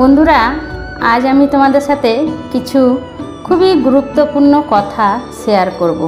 বন্ধুরা, আজ আমি তোমাদের সাথে কিছু খুবই গুরুত্বপূর্ণ কথা শেয়ার করব।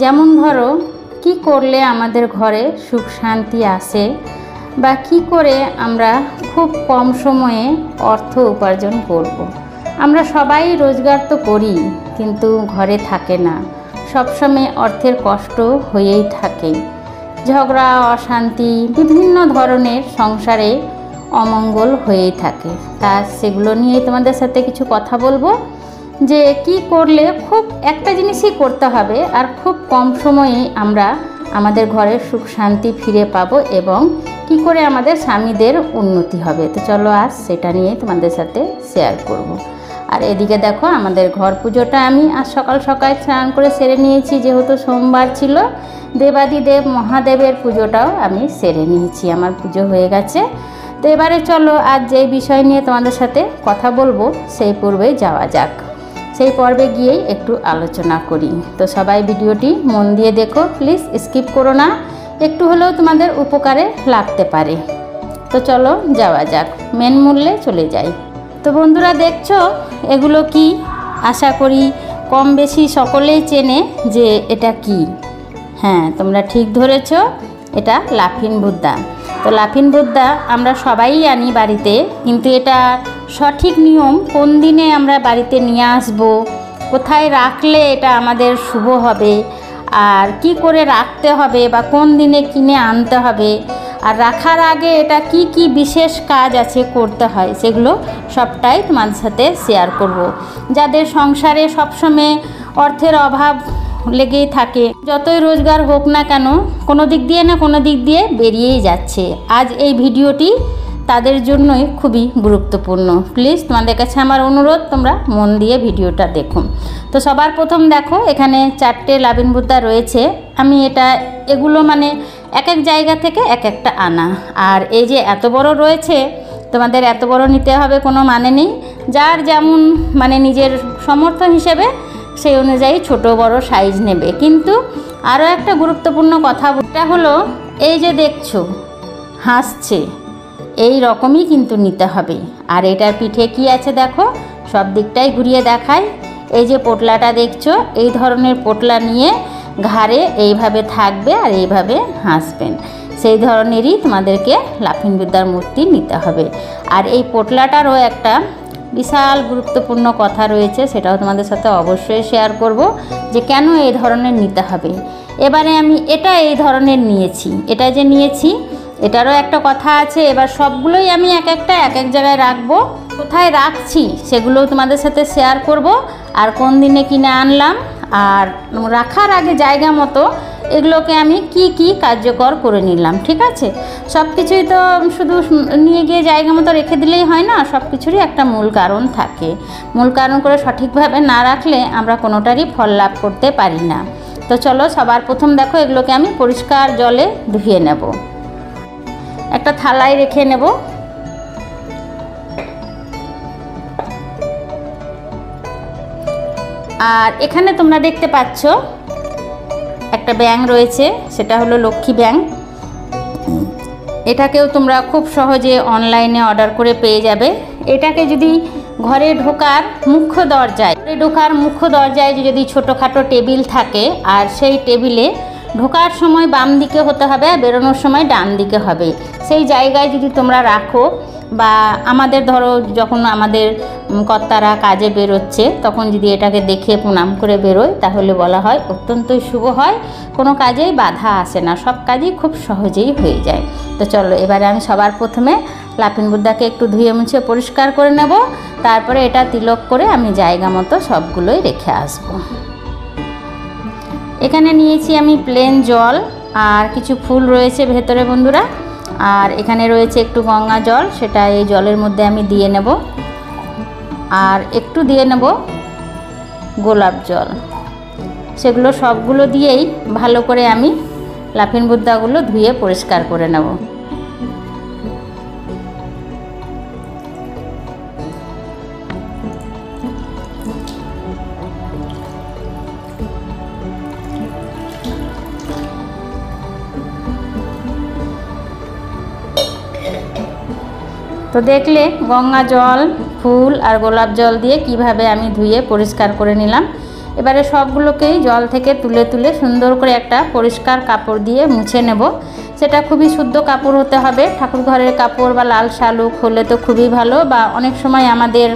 যেমন ধরো, কি করলে আমাদের ঘরে সুখ শান্তি আসে, বা কি করে আমরা খুব কম সময়ে অর্থ উপার্জন করব। আমরা সবাই রোজগার তো করি, কিন্তু ঘরে থাকে না, সবসময় অর্থের কষ্ট হয়েই থাকে। ঝগড়া, অশান্তি, বিভিন্ন ধরনের সংসারে অমঙ্গল হয়েই থাকে। তা সেগুলো নিয়ে তোমাদের সাথে কিছু কথা বলবো, যে কি করলে খুব একটা জিনিসই করতে হবে আর খুব কম সময়ে আমরা আমাদের ঘরের সুখ শান্তি ফিরে পাবো, এবং কি করে আমাদের স্বামীদের উন্নতি হবে। তো চলো আজ সেটা নিয়ে তোমাদের সাথে শেয়ার করব। আর এদিকে দেখো, আমাদের ঘর পুজোটা আমি আজ সকাল সকাল স্নান করে সেরে নিয়েছি, যেহেতু সোমবার ছিল। দেবাদিদেব মহাদেবের পুজোটাও আমি সেরে নিয়েছি, আমার পুজো হয়ে গেছে। তো এবারে চলো আজ যে বিষয় নিয়ে তোমাদের সাথে কথা বলবো সেই পূর্বে যাওয়া যাক, সেই পর্বে গিয়েই একটু আলোচনা করি। তো সবাই ভিডিওটি মন দিয়ে দেখো, প্লিজ স্কিপ করো না, একটু হলেও তোমাদের উপকারে লাগতে পারে। তো চলো যাওয়া যাক, মেন মূল্যে চলে যাই। তো বন্ধুরা দেখছো, এগুলো কি? আশা করি কম বেশি সকলেই চেনে যে এটা কি। হ্যাঁ, তোমরা ঠিক ধরেছ, এটা লাফিং বুদ্ধা। তো লাফিং বুদ্ধা আমরা সবাই আনি বাড়িতে, কিন্তু এটা সঠিক নিয়ম কোন দিনে আমরা বাড়িতে নিয়ে আসব, কোথায় রাখলে এটা আমাদের শুভ হবে, আর কি করে রাখতে হবে, বা কোন দিনে কিনে আনতে হবে, আর রাখার আগে এটা কি কি বিশেষ কাজ আছে করতে হয়, সেগুলো সবটাই তোমাদের সাথে শেয়ার করব। যাদের সংসারে সবসময় অর্থের অভাব লেগেই থাকে, যতই রোজগার হোক না কেন, কোনো দিক দিয়ে না কোনো দিক দিয়ে বেরিয়েই যাচ্ছে। আজ এই ভিডিওটি তাদের জন্যই খুবই গুরুত্বপূর্ণ। প্লিজ তোমাদের কাছে আমার অনুরোধ, তোমরা মন দিয়ে ভিডিওটা দেখুন। তো সবার প্রথম দেখো, এখানে 4টে লাফিং বুদ্ধা রয়েছে। আমি এগুলো মানে এক এক জায়গা থেকে এক একটা আনা। আর এই যে এত বড় রয়েছে, তোমাদের এত বড় নিতে হবে কোনো মানে নেই, যার যেমন মানে নিজের সমর্থন হিসেবে সেই অনুযায়ী ছোট বড় সাইজ নেবে। কিন্তু আরও একটা গুরুত্বপূর্ণ কথা হলো, এই যে দেখছো হাসছে, এই রকমই কিন্তু নিতে হবে। আর এটার পিঠে কি আছে দেখো, সব দিকটাই ঘুরিয়ে দেখায়। এই যে পোটলাটা দেখছো, এই ধরনের পোটলা নিয়ে ঘাড়ে এইভাবে থাকবে আর এইভাবে হাসবেন, সেই ধরনেরই তোমাদেরকে লাফিং বুদ্ধার মূর্তি নিতে হবে। আর এই পোটলাটারও একটা বিশাল গুরুত্বপূর্ণ কথা রয়েছে, সেটাও তোমাদের সাথে অবশ্যই শেয়ার করব, যে কেন এই ধরনের নিতে হবে। এবারে আমি এই ধরনের নিয়েছি, এটা যে নিয়েছি এটারও একটা কথা আছে। এবার সবগুলোই আমি এক এক জায়গায় রাখবো। কোথায় রাখছি সেগুলোও তোমাদের সাথে শেয়ার করব, আর কোন দিনে কিনে আনলাম, আর রাখার আগে জায়গা মতো এগুলোকে আমি কি কি কার্যকর করে নিলাম। ঠিক আছে, সব কিছুই তো শুধু নিয়ে গিয়ে জায়গা মতো রেখে দিলেই হয় না, সব কিছুরই একটা মূল কারণ থাকে। মূল কারণ করে সঠিকভাবে না রাখলে আমরা কোনোটারই ফল লাভ করতে পারি না। তো চলো সবার প্রথম দেখো, এগুলোকে আমি পরিষ্কার জলে ধুয়ে নেব, একটা থালায় রেখে নেব। আর এখানে তোমরা দেখতে পাচ্ছ একটা ব্যাঙ রয়েছে, সেটা হলো লক্ষ্মী ব্যাঙ। এটাকেও তোমরা খুব সহজে অনলাইনে অর্ডার করে পেয়ে যাবে। এটাকে যদি ঘরে ঢোকার মুখ্য দরজায় যদি ছোটোখাটো টেবিল থাকে, আর সেই টেবিলে ঢোকার সময় বাম দিকে হতে হবে, আর বেরোনোর সময় ডান দিকে হবে, সেই জায়গায় যদি তোমরা রাখো, বা আমাদের ধরো যখন আমাদের কর্তারা কাজে বেরোচ্ছে তখন যদি এটাকে দেখে প্রণাম করে বেরোয়, তাহলে বলা হয় অত্যন্তই শুভ হয়, কোনো কাজেই বাধা আসে না, সব কাজই খুব সহজেই হয়ে যায়। তো চলো এবারে আমি সবার প্রথমে লাফিং বুদ্ধাকে একটু ধুয়ে মুছে পরিষ্কার করে নেব, তারপরে এটা তিলক করে আমি জায়গা মতো সবগুলোই রেখে আসবো। এখানে নিয়েছি আমি প্লেন জল, আর কিছু ফুল রয়েছে ভেতরে বন্ধুরা, আর এখানে রয়েছে একটু গঙ্গা জল, সেটা এই জলের মধ্যে আমি দিয়ে নেব। আর একটু দিয়ে নেব গোলাপ জল। সেগুলো সবগুলো দিয়েই ভালো করে আমি লাফিং বুদ্ধাগুলো ধুয়ে পরিষ্কার করে নেব। তো তো দেখলে গঙ্গা জল, ফুল আর গোলাপ জল দিয়ে কিভাবে আমি ধুয়ে পরিষ্কার করে নিলাম। এবারে সবগুলোকেই জল থেকে তুলে তুলে সুন্দর করে একটা পরিষ্কার কাপড় দিয়ে মুছে নেব। সেটা খুবই শুদ্ধ কাপড় হতে হবে। ঠাকুর ঘরের কাপড় বা লাল শালুক হলে তো খুবই ভালো, বা অনেক সময় আমাদের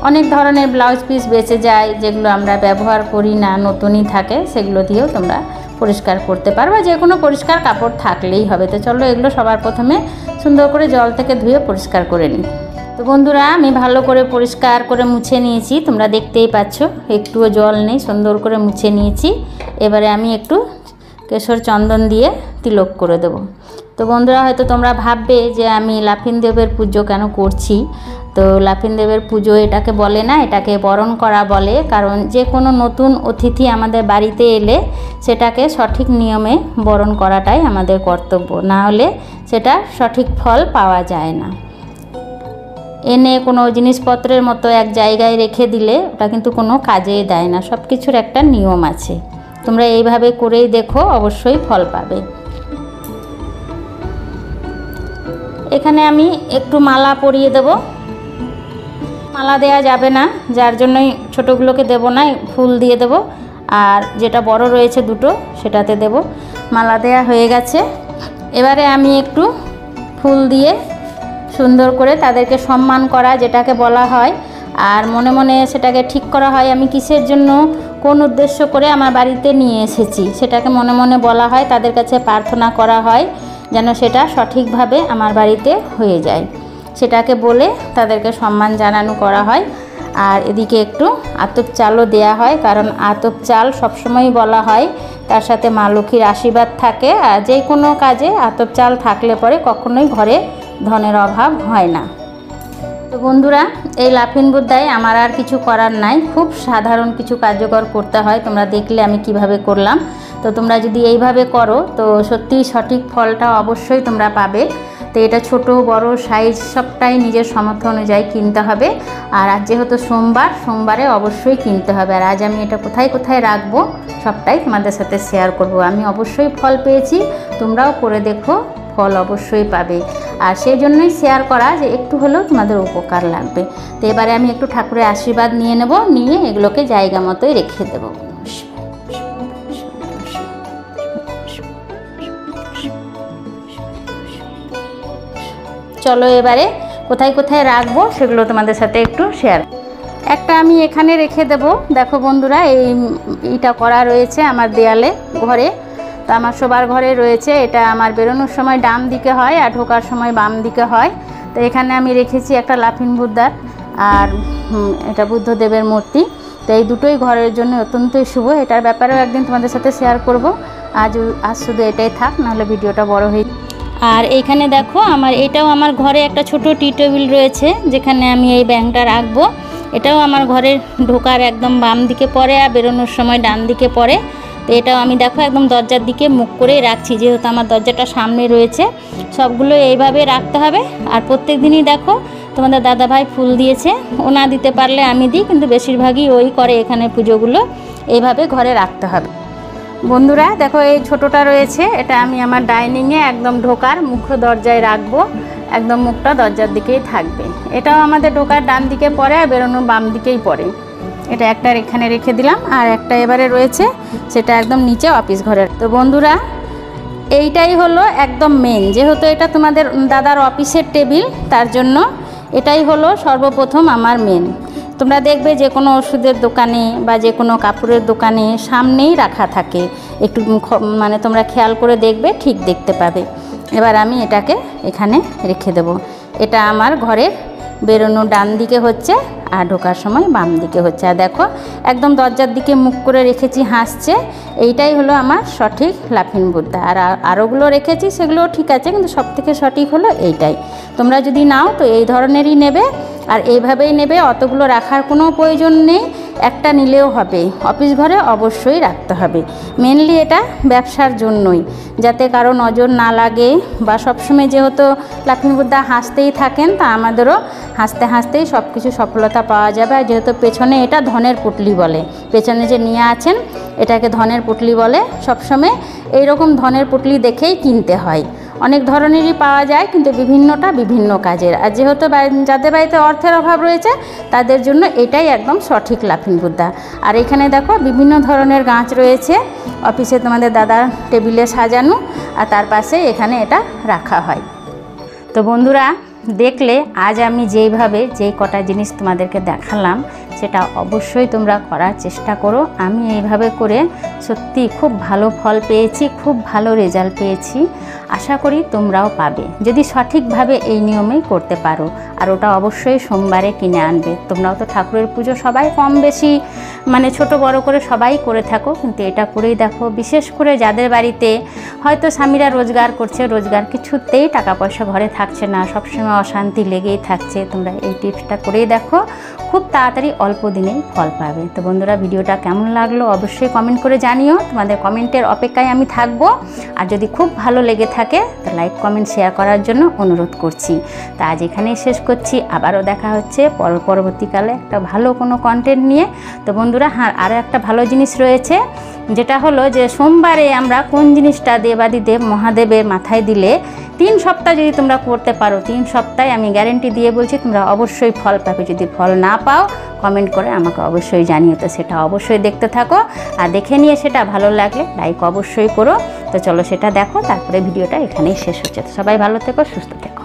অনেক ধরনের ব্লাউজ পিস বেঁচে যায় যেগুলো আমরা ব্যবহার করি না, নতুনই থাকে, সেগুলো দিয়েও তোমরা পরিষ্কার করতে পারবে। যে কোনো পরিষ্কার কাপড় থাকলেই হবে। তো চলো এগুলো সবার প্রথমে সুন্দর করে জল থেকে ধুয়ে পরিষ্কার করে নিই। তো বন্ধুরা, আমি ভালো করে পরিষ্কার করে মুছে নিয়েছি, তোমরা দেখতেই পাচ্ছ একটুও জল নেই, সুন্দর করে মুছে নিয়েছি। এবারে আমি একটু কেশর চন্দন দিয়ে তিলক করে দেব। তো বন্ধুরা, হয়তো তোমরা ভাববে যে আমি লাফিং দেবের পুজো কেন করছি। তো লাফিং দেবের পুজো এটাকে বলে না, এটাকে বরণ করা বলে। কারণ যে কোনো নতুন অতিথি আমাদের বাড়িতে এলে সেটাকে সঠিক নিয়মে বরণ করাটাই আমাদের কর্তব্য, না হলে সেটা সঠিক ফল পাওয়া যায় না। এনে কোনো জিনিসপত্রের মতো এক জায়গায় রেখে দিলে ওটা কিন্তু কোনো কাজেই দেয় না। সব কিছুর একটা নিয়ম আছে। তোমরা এইভাবে করেই দেখো, অবশ্যই ফল পাবে। এখানে আমি একটু মালা পরিয়ে দেব। মালা দেয়া যাবে না, যার জন্যই ছোটোগুলোকে দেব না, ফুল দিয়ে দেব। আর যেটা বড় রয়েছে দুটো, সেটাতে দেব। মালা দেয়া হয়ে গেছে। এবারে আমি একটু ফুল দিয়ে সুন্দর করে তাদেরকে সম্মান করা, যেটাকে বলা হয়। আর মনে মনে সেটাকে ঠিক করা হয় আমি কিসের জন্য, কোন উদ্দেশ্য করে আমার বাড়িতে নিয়ে এসেছি, সেটাকে মনে মনে বলা হয়। তাদের কাছে প্রার্থনা করা হয় যেন সেটা সঠিকভাবে আমার বাড়িতে হয়ে যায়। সেটাকে বলে তাদেরকে সম্মান জানানো করা হয়। আর এদিকে একটু আতপ চালও দেয়া হয়, কারণ আতপ চাল সবসময় বলা হয় তার সাথে মা লক্ষ্মীর আশীর্বাদ থাকে। আর যে কোনো কাজে আতপ চাল থাকলে পরে কখনোই ঘরে ধনের অভাব হয় না। তো বন্ধুরা, এই লাফিং বুদ্ধায় আমার আর কিছু করার নাই, খুব সাধারণ কিছু কার্যকর করতে হয়। তোমরা দেখলে আমি কিভাবে করলাম। তো তোমরা যদি এইভাবে করো তো সত্যিই সঠিক ফলটা অবশ্যই তোমরা পাবে। তো এটা ছোট বড় সাইজ সবটাই নিজের সামর্থ্য অনুযায়ী কিনতে হবে। আর আজ যেহেতু সোমবারে অবশ্যই কিনতে হবে। আর আজ আমি এটা কোথায় কোথায় রাখবো সবটাই তোমাদের সাথে শেয়ার করব। আমি অবশ্যই ফল পেয়েছি, তোমরাও করে দেখো, ফল অবশ্যই পাবে। আর সেই জন্যই শেয়ার করা যে একটু হলেও তোমাদের উপকার লাগবে। তো এবারে আমি একটু ঠাকুরের আশীর্বাদ নিয়ে নেব, নিয়ে এগুলোকে জায়গা মতোই রেখে দেব। চলো এবারে কোথায় কোথায় রাখবো সেগুলো তোমাদের সাথে একটু শেয়ার। একটা আমি এখানে রেখে দেব। দেখো বন্ধুরা, এইটা করা রয়েছে আমার দেয়ালে ঘরে। তো আমার শোবার ঘরে রয়েছে। এটা আমার বেরোনোর সময় ডান দিকে হয় আর ঢোকার সময় বাম দিকে হয়। তো এখানে আমি রেখেছি একটা লাফিং বুদ্ধার আর এটা বুদ্ধদেবের মূর্তি। তো এই দুটোই ঘরের জন্য অত্যন্তই শুভ। এটার ব্যাপারেও একদিন তোমাদের সাথে শেয়ার করব। আজ শুধু এটাই থাক, নাহলে ভিডিওটা বড় হয়ে। আর এইখানে দেখো এটাও আমার ঘরে একটা ছোট টি টেবিল রয়েছে, যেখানে আমি এই ব্যাংকটা রাখবো। এটাও আমার ঘরের ঢোকার একদম বাম দিকে পড়ে আর বেরোনোর সময় ডান দিকে পড়ে। তো এটাও আমি দেখো একদম দরজার দিকে মুখ করেই রাখছি, যেহেতু আমার দরজাটা সামনে রয়েছে। সবগুলো এইভাবে রাখতে হবে। আর প্রত্যেক দিনই দেখো তোমাদের দাদাভাই ফুল দিয়েছে, ও না দিতে পারলে আমি দিই, কিন্তু বেশিরভাগই ওই করে এখানে পুজোগুলো। এইভাবে ঘরে রাখতে হবে। বন্ধুরা দেখো, এই ছোটোটা রয়েছে, এটা আমি আমার ডাইনিংয়ে একদম ঢোকার মুখ্য দরজায় রাখবো। একদম মুখটা দরজার দিকেই থাকবে। এটাও আমাদের ঢোকার ডান দিকে পড়ে আর বেরোনোর বাম দিকেই পড়ে। এটা একটা এখানে রেখে দিলাম। আর একটা এবারে রয়েছে, সেটা একদম নিচে অফিস ঘরের। তো বন্ধুরা, এইটাই হলো একদম মেন। যেহেতু এটা তোমাদের দাদার অফিসের টেবিল, তার জন্য এটাই হলো সর্বপ্রথম আমার মেন। তোমরা দেখবে যে কোনো ওষুধের দোকানে বা যে কোনো কাপড়ের দোকানে সামনেই রাখা থাকে। একটু মানে তোমরা খেয়াল করে দেখবে, ঠিক দেখতে পাবে। এবার আমি এটাকে এখানে রেখে দেব। এটা আমার ঘরের বেরোনো ডান দিকে হচ্ছে আর ঢোকার সময় বাম দিকে হচ্ছে। আর দেখো একদম দরজার দিকে মুখ করে রেখেছি, হাসছে। এইটাই হলো আমার সঠিক লাফিং বুদ্ধা। আর আরোগুলো রেখেছি, সেগুলোও ঠিক আছে, কিন্তু সবথেকে সঠিক হলো এইটাই। তোমরা যদি নাও তো এই ধরনেরই নেবে আর এইভাবেই নেবে। অতগুলো রাখার কোনো প্রয়োজন নেই, একটা নিলেও হবে। অফিস ঘরে অবশ্যই রাখতে হবে। মেনলি এটা ব্যবসার জন্যই, যাতে কারো নজর না লাগে। বা সবসময় যেহেতু লাফিং বুদ্ধা হাসতেই থাকেন, তা আমাদেরও হাসতে হাসতেই সব কিছু সফলতা পাওয়া যাবে। আর যেহেতু পেছনে এটা ধনের পুটলি বলে, পেছনে যে নিয়ে আছেন এটাকে ধনের পুটলি বলে। সবসময় এইরকম ধনের পুটলি দেখেই কিনতে হয়। অনেক ধরনেরই পাওয়া যায়, কিন্তু বিভিন্নটা বিভিন্ন কাজের। আর যেহেতু যাদের বাড়িতে অর্থের অভাব রয়েছে তাদের জন্য এটাই একদম সঠিক লাফিং বুদ্ধা। আর এখানে দেখো বিভিন্ন ধরনের গাছ রয়েছে, অফিসে তোমাদের দাদার টেবিলে সাজানো, আর তার পাশে এখানে এটা রাখা হয়। তো বন্ধুরা, দেখলে আজ আমি যেই কটা জিনিস তোমাদেরকে দেখালাম সেটা অবশ্যই তোমরা করার চেষ্টা করো। আমি এইভাবে করে সত্যি খুব ভালো ফল পেয়েছি, খুব ভালো রেজাল্ট পেয়েছি। আশা করি তোমরাও পাবে যদি সঠিকভাবে এই নিয়মেই করতে পারো। আর ওটা অবশ্যই সোমবারে কিনে আনবে। তোমরাও তো ঠাকুরের পুজো সবাই কম বেশি মানে ছোট বড় করে সবাই করে থাকো, কিন্তু এটা করেই দেখো। বিশেষ করে যাদের বাড়িতে হয়তো স্বামীরা রোজগার করছে, রোজগার কিছুতেই টাকা পয়সা ঘরে থাকছে না, সবসময় অশান্তি লেগেই থাকছে, তোমরা এই টিপসটা করেই দেখো, খুব তাড়াতাড়ি অল্প দিনেই ফল পাবে। তো বন্ধুরা, ভিডিওটা কেমন লাগলো অবশ্যই কমেন্ট করে জানিও। তোমাদের কমেন্টের অপেক্ষায় আমি থাকবো। আর যদি খুব ভালো লেগে থাকে তো লাইক কমেন্ট শেয়ার করার জন্য অনুরোধ করছি। তা আজ এখানেই শেষ করছি। আবারও দেখা হচ্ছে পরবর্তীকালে একটা ভালো কোনো কন্টেন্ট নিয়ে। তো বন্ধুরা, হ্যাঁ, আরও একটা ভালো জিনিস রয়েছে, যেটা হলো যে সোমবারে আমরা কোন জিনিসটা দেবাদিদেব মহাদেবের মাথায় দিলে 3 সপ্তাহ যদি তোমরা করতে পারো, 3 সপ্তাহে আমি গ্যারেন্টি দিয়ে বলছি তোমরা অবশ্যই ফল পাবে। যদি ফল না পাও কমেন্ট করে আমাকে অবশ্যই জানিও। তো সেটা অবশ্যই দেখতে থাকো, আর দেখে নিয়ে সেটা ভালো লাগলে লাইক অবশ্যই করো। তো চলো সেটা দেখো, তারপরে ভিডিওটা এখানেই শেষ হচ্ছে। তো সবাই ভালো থেকো, সুস্থ থেকো।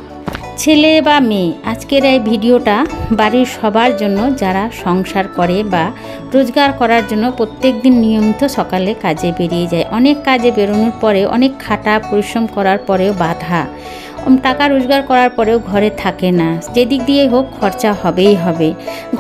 ছেলে বা মেয়ে, আজকের এই ভিডিওটা বাড়ির সবার জন্য যারা সংসার করে বা রোজগার করার জন্য প্রত্যেক দিন নিয়মিত সকালে কাজে বেরিয়ে যায়। অনেক কাজে বেরোনোর পরে, অনেক খাটা পরিশ্রম করার পরেও বাধা, টাকা রোজগার করার পরেও ঘরে থাকে না। যেদিক দিয়ে হোক খরচা হবেই হবে।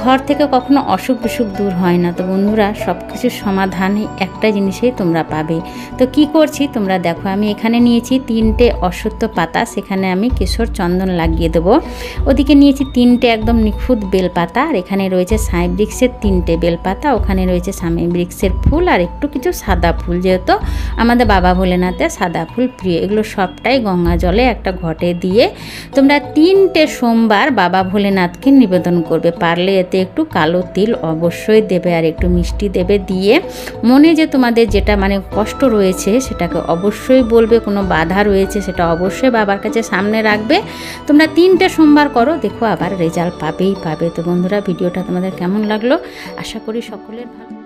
ঘর থেকে কখনো অসুখ বিসুখ দূর হয় না। তো বন্ধুরা, সব কিছুর সমাধান একটা জিনিসেই তোমরা পাবে। তো কি করছি তোমরা দেখো, আমি এখানে নিয়েছি 3টে অশ্বত্থ পাতা, সেখানে আমি কেশর চন্দন লাগিয়ে দেবো। ওদিকে নিয়েছি 3টে একদম নিখুঁত বেলপাতা, আর এখানে রয়েছে সাই বৃক্ষের 3টে বেলপাতা, ওখানে রয়েছে স্বামী বৃক্ষের ফুল, আর একটু কিছু সাদা ফুল, যেহেতু আমাদের বাবা ভোলেনাথের সাদা ফুল প্রিয়। এগুলো সবটাই গঙ্গা জলে একটা ঘটে দিয়ে তোমরা 3টে সোমবার বাবা ভোলেনাথকে নিবেদন করবে। পারলে এতে একটু কালো তিল অবশ্যই দেবে, আর একটু মিষ্টি দেবে। দিয়ে মনে যে তোমাদের যেটা মানে কষ্ট রয়েছে সেটাকে অবশ্যই বলবে, কোনো বাধা রয়েছে সেটা অবশ্যই বাবার কাছে সামনে রাখবে। তোমরা 3টে সোমবার করো, দেখো আবার রেজাল্ট পাবেই পাবে। তো বন্ধুরা, ভিডিওটা তোমাদের কেমন লাগলো আশা করি সকলের ভালো।